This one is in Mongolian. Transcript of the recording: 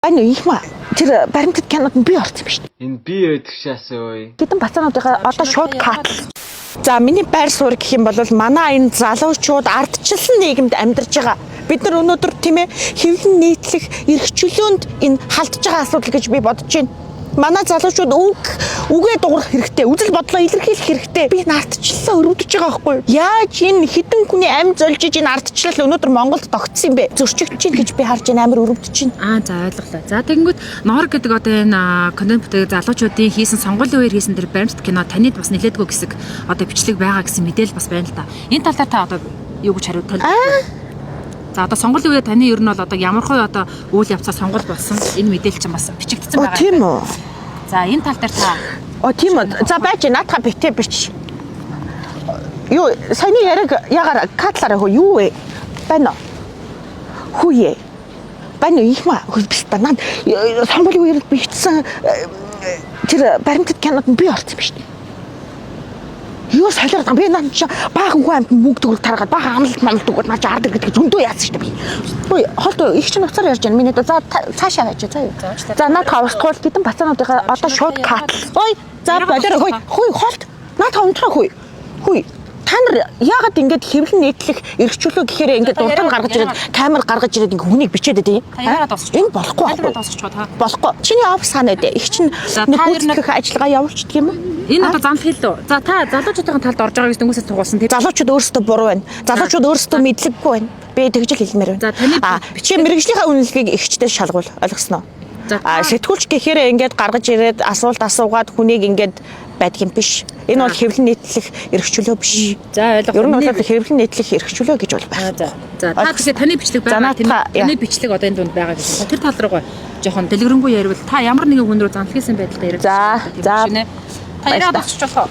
Ань их ма тэр баримтат кинод нь би орсон биш. Энэ би байдаг шаасаа ой. Хэдэн бацаануудынхаа одоо шууд кат. За миний байр суурь гэх юм бол манай энэ залуучууд ардчилсан нийгэмд амьдарч байгаа. Бид нар өнөөдөр тийм ээ хэвлэн нийтлэх эрх чөлөөнд энэ халтж байгаа асуудал гэж би бодож байна. Манай залуучууд үгээ дуурах хэрэгтэй, үзэл бодлоо илэрхийлэх хэрэгтэй. Би энэ ардчлалаа өрөвдөж байгаа байхгүй юу? Яаж энэ хідэн хүний амь золж ийн ардчлал өнөөдөр Монголд тогтсон юм бэ? Зөрчигдөж чинь гэж би харж байна, амар өрөвдөж байна. За ойлголоо. За тэгэнгүүт нор гэдэг одоо энэ контент бүтээг залуучуудын хийсэн сонгуулийн үеэр хийсэн тэр баримтат кино танид бас нэлээдгүй хэсэг одоо бичлэг байгаа гэсэн мэдээлэл бас байна л да. Энэ тал дээр та одоо юу гэж хариулт тань? За одоо сонгуулийн үеэ таны ер нь бол одоо ямархуу одоо үйл явцаар сонгуул болсон энэ мэдээлэл чинь бас бичигдсэн байгаа. Тийм үү? За энэ тал дээр та тийм үү. За байж наатаха битээ бич. Юу саяны яриг ягаар катлаараа хөө юу вэ? Байна уу? Хүүе. Байна уу их ма биш банан сонгуулийн үеэр бичсэн тэр баримтат кинод нь би орсон биш. Юу солиорд би наа чи баахан хүн амт мөнгө төгрөг таргаад баахан амлалт мамлт өгөөд наач ардаг гэдэг зөндөө яасан шүү дээ би. Ой хоолтой их чинь уцаар ярьж байна. Миний за цаашаа байж заа юу. За наад хавсгуул хэдэн бацаануудынхаа одоо шууд кат. Ой за болоор хүй хоолт. Наад хавнтраа хүй. Хүй. Та нар яагаад ингэж хэвлэн нийтлэх эрх чөлөө гэхээр ингэж дуртам гаргаж ирээд камер гаргаж ирээд ингэ хүнийг бичээд дээ. Энэ болохгүй. Болохгүй. Чиний офис хаана вэ? Их чинь нэг ажиллагаа явуулчихдаг юм уу? Энэ одоо зам хэл лөө. За та залуучуудын талд орж байгаа гэж дөнгөсөд тугуулсан тийм. Залуучууд өөрсдөө буруу байна. Залуучууд өөрсдөө мэдлэггүй байна. Би тэгж л хэлмээр байна. За таны чи мэрэгжлийнхаа үнэлгээг ихчдээ шалгуул. Ойлгосноо? Сэтгүүлч гэхээр ингэж гаргаж ирээд асуулт асуугаад хүнийг ингэж байдаг юм биш. Энэ бол хэвлэн нийтлэх эрх чөлөө биш. За ойлгох. Ер нь бол хэвлэн нийтлэх эрх чөлөө гэж бол байна. За та тэгэхээр таны бичлэг байгаа тийм таны бичлэг одоо энэ дунд байгаа гэсэн. Тэр тал руугаа жоохон дэлгэрэнгүй ярил та ямар нэгэн хүн рүү занлахын байдлаар яриад. За та яриад авчиж болохоо.